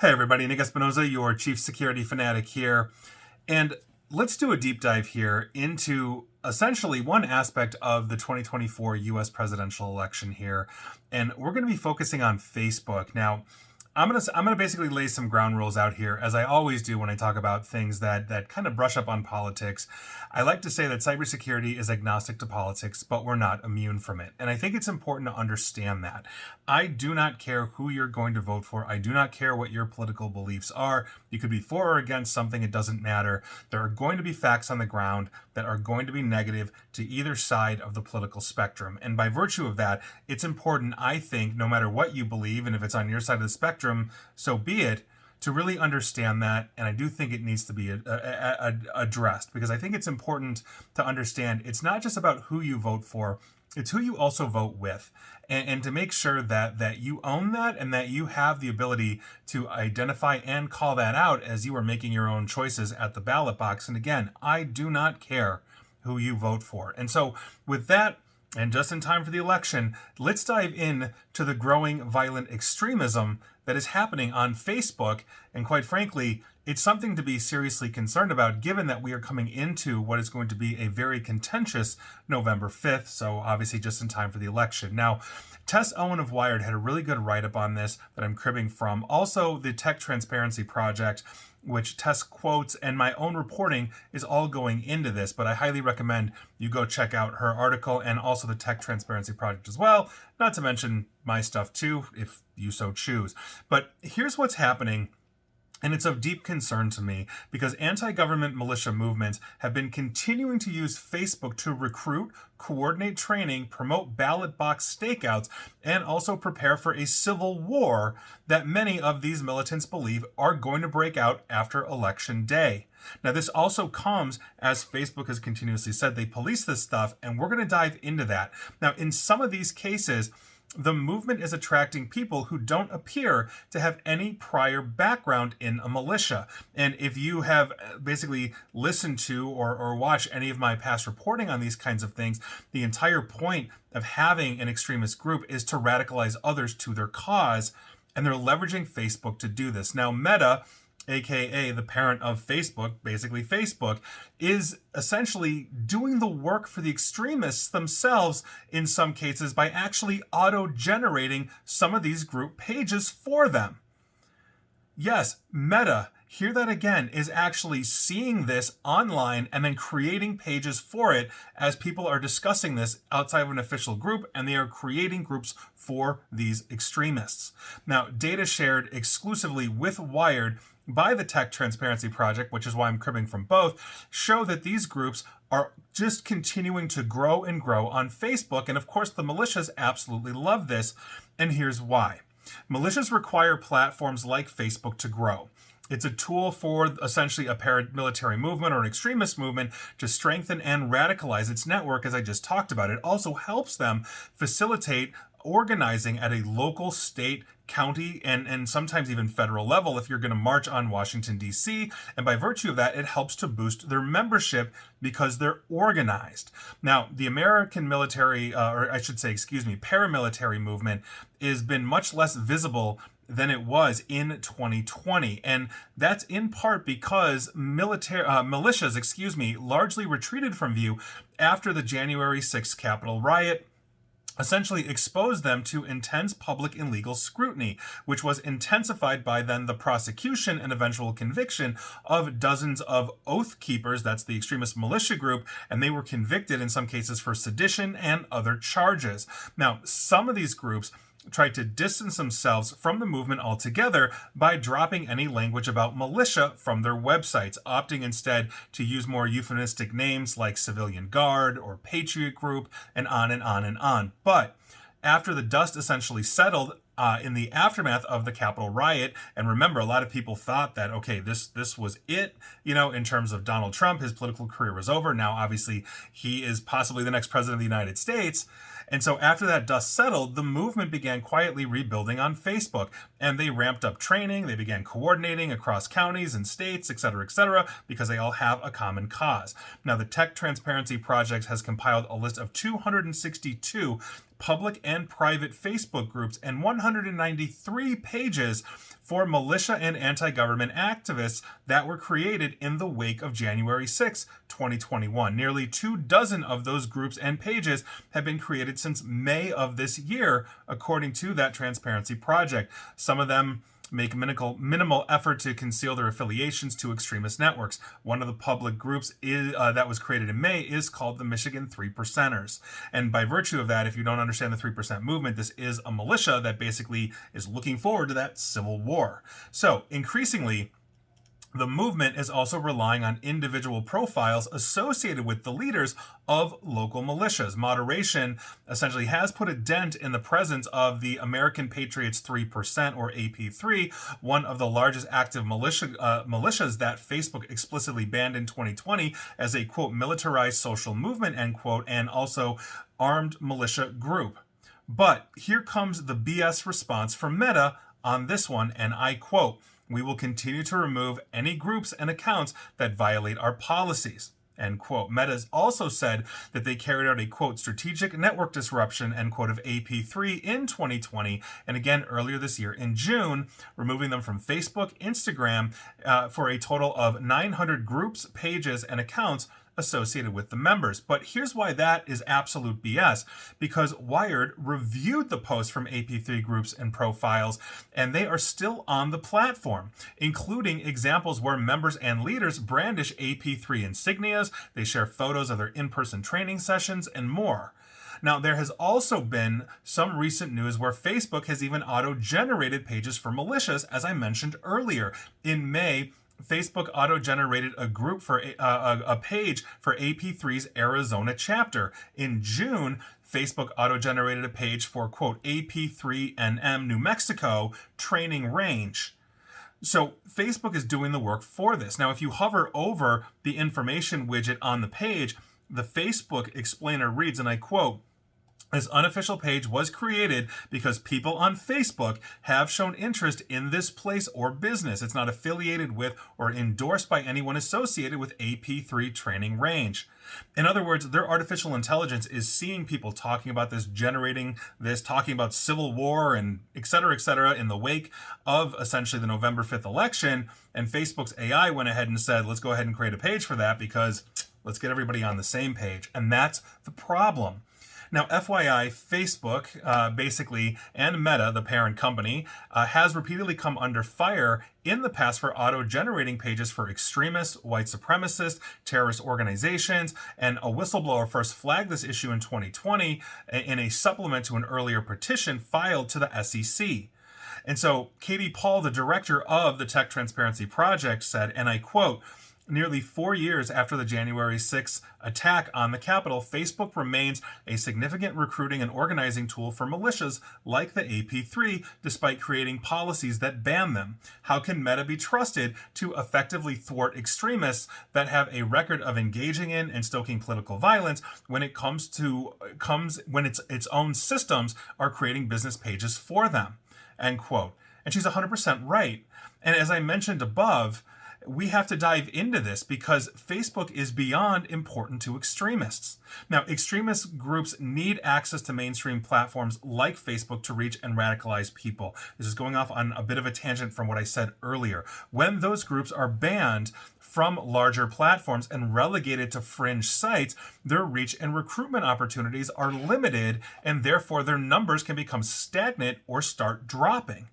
Hey everybody, Nick Espinoza, your chief security fanatic here. And let's do a deep dive here into essentially one aspect of the 2024 US presidential election here. And we're going to be focusing on Facebook. Now, I'm gonna basically lay some ground rules out here, as I always do when I talk about things that kind of brush up on politics. I like to say that cybersecurity is agnostic to politics, but we're not immune from it. And I think it's important to understand that. I do not care who you're going to vote for. I do not care what your political beliefs are. You could be for or against something, it doesn't matter. There are going to be facts on the ground that are going to be negative to either side of the political spectrum. And by virtue of that, it's important, I think, no matter what you believe, and if it's on your side of the spectrum, so be it, to really understand that. And I do think it needs to be addressed, because I think it's important to understand it's not just about who you vote for, it's who you also vote with. And to make sure that you own that and that you have the ability to identify and call that out as you are making your own choices at the ballot box. And again, I do not care who you vote for. And so with that, and just in time for the election, let's dive in to the growing violent extremism that is happening on Facebook. And quite frankly, it's something to be seriously concerned about, given that we are coming into what is going to be a very contentious November 5th. So obviously just in time for the election. Now, Tess Owen of Wired had a really good write-up on this that I'm cribbing from. Also, the Tech Transparency Project, which Tess quotes, and my own reporting is all going into this, but I highly recommend you go check out her article and also the Tech Transparency Project as well, not to mention my stuff too, if you so choose. But here's what's happening. And it's of deep concern to me, because anti-government militia movements have been continuing to use Facebook to recruit, coordinate training, promote ballot box stakeouts, and also prepare for a civil war that many of these militants believe are going to break out after Election Day. Now, this also comes, as Facebook has continuously said, they police this stuff, and we're going to dive into that. Now, in some of these cases, the movement is attracting people who don't appear to have any prior background in a militia. And if you have basically listened to or watched any of my past reporting on these kinds of things, the entire point of having an extremist group is to radicalize others to their cause, and they're leveraging Facebook to do this. Now, Meta, aka the parent of Facebook, basically Facebook, is essentially doing the work for the extremists themselves in some cases by actually auto-generating some of these group pages for them. Yes, Meta, hear that again, is actually seeing this online and then creating pages for it as people are discussing this outside of an official group, and they are creating groups for these extremists. Now, data shared exclusively with Wired by the Tech Transparency Project, which is why I'm cribbing from both, show that these groups are just continuing to grow and grow on Facebook. And of course, the militias absolutely love this. And here's why. Militias require platforms like Facebook to grow. It's a tool for essentially a paramilitary movement or an extremist movement to strengthen and radicalize its network, as I just talked about. It also helps them facilitate organizing at a local, state, county, and sometimes even federal level if you're going to march on Washington, D.C. And by virtue of that, it helps to boost their membership because they're organized. Now, the American military, or I should say, paramilitary movement has been much less visible than it was in 2020. And that's in part because militias, largely retreated from view after the January 6th Capitol riot, essentially exposed them to intense public and legal scrutiny, which was intensified by then the prosecution and eventual conviction of dozens of Oath Keepers, that's the extremist militia group, and they were convicted in some cases for sedition and other charges. Now, some of these groups tried to distance themselves from the movement altogether by dropping any language about militia from their websites, opting instead to use more euphemistic names like Civilian Guard or Patriot Group, and on and on and on. But after the dust essentially settled in the aftermath of the Capitol riot, and remember, a lot of people thought that, okay, this was it, in terms of Donald Trump, his political career was over. Now, obviously, he is possibly the next president of the United States. And so after that dust settled, the movement began quietly rebuilding on Facebook, and they ramped up training. They began coordinating across counties and states, et cetera, because they all have a common cause. Now, the Tech Transparency Project has compiled a list of 262 public and private Facebook groups and 193 pages for militia and anti-government activists that were created in the wake of January 6, 2021. Nearly 24 of those groups and pages have been created since May of this year, according to that Transparency Project. Some of them make minimal effort to conceal their affiliations to extremist networks. One of the public groups that was created in May is called the Michigan 3%ers. And by virtue of that, if you don't understand the 3% movement, this is a militia that basically is looking forward to that civil war. So increasingly, the movement is also relying on individual profiles associated with the leaders of local militias. Moderation essentially has put a dent in the presence of the American Patriots 3%, or AP3, one of the largest active militias that Facebook explicitly banned in 2020 as a, quote, militarized social movement, end quote, and also armed militia group. But here comes the BS response from Meta on this one, and I quote, "We will continue to remove any groups and accounts that violate our policies," end quote. Meta has also said that they carried out a, quote, strategic network disruption, end quote, of AP3 in 2020, and again earlier this year in June, removing them from Facebook, Instagram, for a total of 900 groups, pages, and accounts associated with the members. But here's why that is absolute BS, because Wired reviewed the posts from AP3 groups and profiles, and they are still on the platform, including examples where members and leaders brandish AP3 insignias, they share photos of their in-person training sessions, and more. Now, there has also been some recent news where Facebook has even auto-generated pages for militias, as I mentioned earlier. In May, Facebook auto-generated a group for a page for AP3's Arizona chapter. In June, Facebook auto-generated a page for, quote, AP3NM New Mexico training range. So Facebook is doing the work for this. Now, if you hover over the information widget on the page, the Facebook explainer reads, and I quote, "This unofficial page was created because people on Facebook have shown interest in this place or business. It's not affiliated with or endorsed by anyone associated with AP3 training range." In other words, their artificial intelligence is seeing people talking about this, generating this, talking about civil war and et cetera, in the wake of essentially the November 5th election. And Facebook's AI went ahead and said, let's go ahead and create a page for that because let's get everybody on the same page. And that's the problem. Now, FYI, Facebook, basically, and Meta, the parent company, has repeatedly come under fire in the past for auto-generating pages for extremists, white supremacists, terrorist organizations, and a whistleblower first flagged this issue in 2020 in a supplement to an earlier petition filed to the SEC. And so Katie Paul, the director of the Tech Transparency Project, said, and I quote, "Nearly 4 years after the January 6th attack on the Capitol, Facebook remains a significant recruiting and organizing tool for militias like the AP3, despite creating policies that ban them. How can Meta be trusted to effectively thwart extremists that have a record of engaging in and stoking political violence when it comes when its own systems are creating business pages for them?" End quote. And she's 100% right. And as I mentioned above, we have to dive into this because Facebook is beyond important to extremists. Now, extremist groups need access to mainstream platforms like Facebook to reach and radicalize people. This is going off on a bit of a tangent from what I said earlier. When those groups are banned from larger platforms and relegated to fringe sites, their reach and recruitment opportunities are limited, and therefore their numbers can become stagnant or start dropping.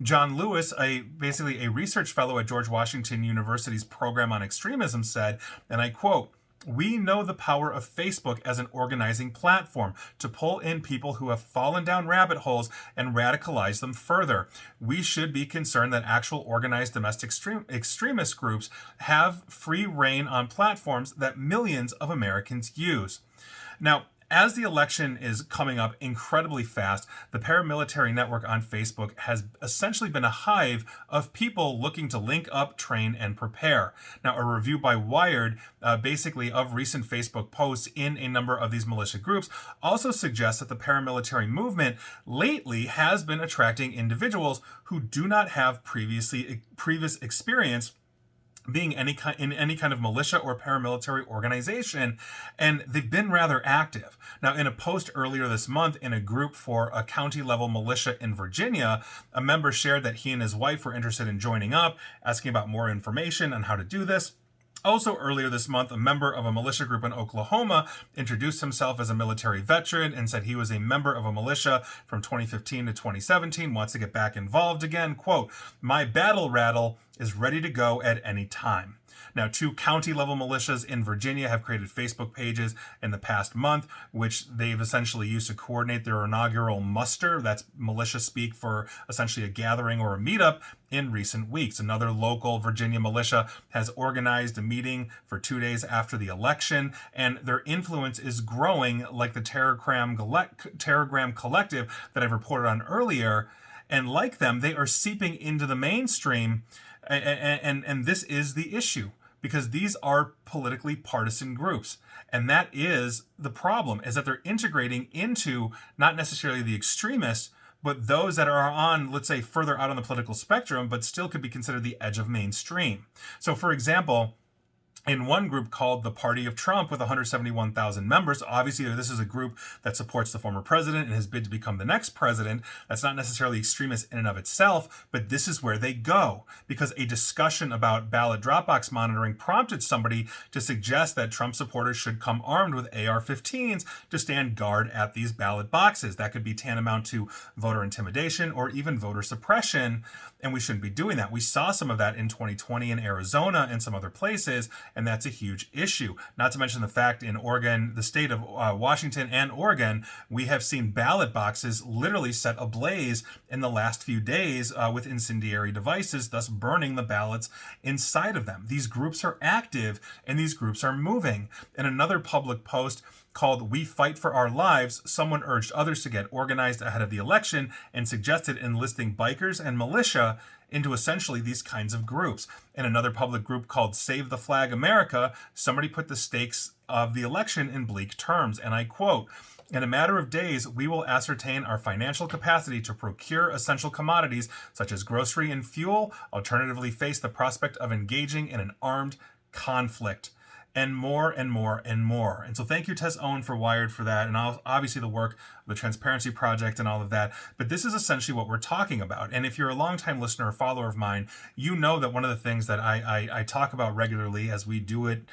John Lewis, basically a research fellow at George Washington University's program on extremism, said, and I quote, "We know the power of Facebook as an organizing platform to pull in people who have fallen down rabbit holes and radicalize them further. We should be concerned that actual organized domestic extremist groups have free reign on platforms that millions of Americans use." Now, as the election is coming up incredibly fast, the paramilitary network on Facebook has essentially been a hive of people looking to link up, train, and prepare. Now, a review by Wired, basically of recent Facebook posts in a number of these militia groups, also suggests that the paramilitary movement lately has been attracting individuals who do not have previous experience being in any kind of militia or paramilitary organization, and they've been rather active. Now, in a post earlier this month in a group for a county level militia in Virginia, a member shared that he and his wife were interested in joining up, asking about more information on how to do this. Also, earlier this month, a member of a militia group in Oklahoma introduced himself as a military veteran and said he was a member of a militia from 2015 to 2017, wants to get back involved again. Quote, "My battle rattle is ready to go at any time." Now, 2 county-level militias in Virginia have created Facebook pages in the past month, which they've essentially used to coordinate their inaugural muster. That's militia speak for essentially a gathering or a meetup in recent weeks. Another local Virginia militia has organized a meeting for 2 days after the election, and their influence is growing, like the Telegram collective that I've reported on earlier. And like them, they are seeping into the mainstream, and this is the issue, because these are politically partisan groups. And that is the problem, is that they're integrating into not necessarily the extremists, but those that are on, let's say, further out on the political spectrum, but still could be considered the edge of mainstream. So, for example, in one group called the Party of Trump with 171,000 members. Obviously, this is a group that supports the former president and his bid to become the next president. That's not necessarily extremist in and of itself, but this is where they go, because a discussion about ballot drop box monitoring prompted somebody to suggest that Trump supporters should come armed with AR-15s to stand guard at these ballot boxes. That could be tantamount to voter intimidation or even voter suppression, and we shouldn't be doing that. We saw some of that in 2020 in Arizona and some other places, and that's a huge issue. Not to mention the fact in Oregon, the state of Washington and Oregon, we have seen ballot boxes literally set ablaze in the last few days with incendiary devices, thus burning the ballots inside of them. These groups are active and these groups are moving. In another public post called "We Fight for Our Lives," someone urged others to get organized ahead of the election and suggested enlisting bikers and militia into essentially these kinds of groups. In another public group called Save the Flag America, somebody put the stakes of the election in bleak terms, and I quote, "In a matter of days, we will ascertain our financial capacity to procure essential commodities such as grocery and fuel, alternatively face the prospect of engaging in an armed conflict." And more and more and more. And so thank you, Tess Owen, for Wired for that, and obviously the work of the Transparency Project and all of that. But this is essentially what we're talking about. And if you're a longtime listener or follower of mine, you know that one of the things that I talk about regularly as we do it,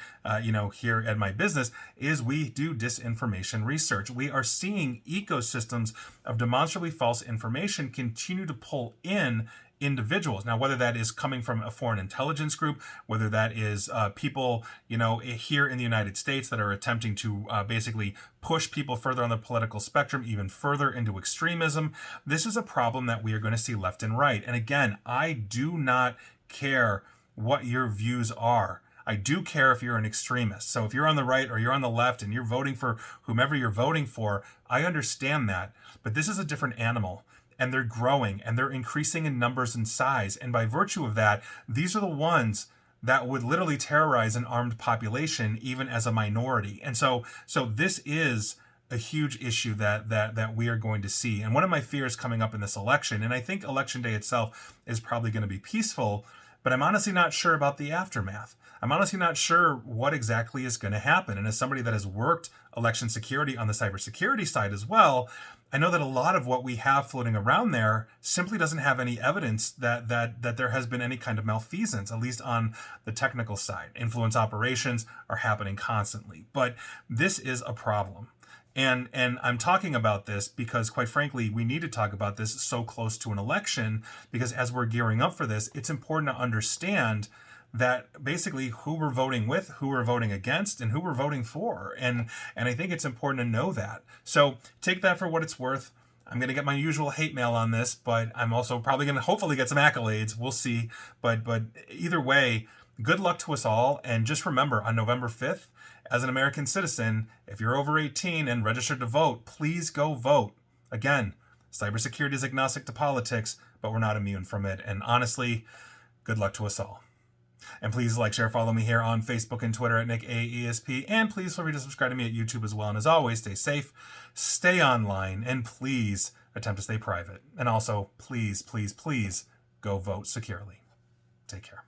here at my business, is we do disinformation research. We are seeing ecosystems of demonstrably false information continue to pull in individuals. Now, whether that is coming from a foreign intelligence group, whether that is people, here in the United States that are attempting to basically push people further on the political spectrum, even further into extremism, this is a problem that we are going to see left and right. And again, I do not care what your views are. I do care if you're an extremist. So if you're on the right or you're on the left and you're voting for whomever you're voting for, I understand that. But this is a different animal. And they're growing and they're increasing in numbers and size. And by virtue of that, these are the ones that would literally terrorize an armed population, even as a minority. And so this is a huge issue that we are going to see. And one of my fears coming up in this election, and I think election day itself is probably going to be peaceful, but I'm honestly not sure about the aftermath. I'm honestly not sure what exactly is going to happen. And as somebody that has worked election security on the cybersecurity side as well, I know that a lot of what we have floating around there simply doesn't have any evidence that there has been any kind of malfeasance, at least on the technical side. Influence operations are happening constantly, but this is a problem. And I'm talking about this because, quite frankly, we need to talk about this so close to an election, because as we're gearing up for this, it's important to understand that basically who we're voting with, who we're voting against, and who we're voting for. And I think it's important to know that. So take that for what it's worth. I'm going to get my usual hate mail on this, but I'm also probably going to hopefully get some accolades. We'll see. But either way, good luck to us all. And just remember, on November 5th, as an American citizen, if you're over 18 and registered to vote, please go vote. Again, cybersecurity is agnostic to politics, but we're not immune from it. And honestly, good luck to us all. And please like, share, follow me here on Facebook and Twitter at NickAESP. And please feel free to subscribe to me at YouTube as well. And as always, stay safe, stay online, and please attempt to stay private. And also, please, please, please go vote securely. Take care.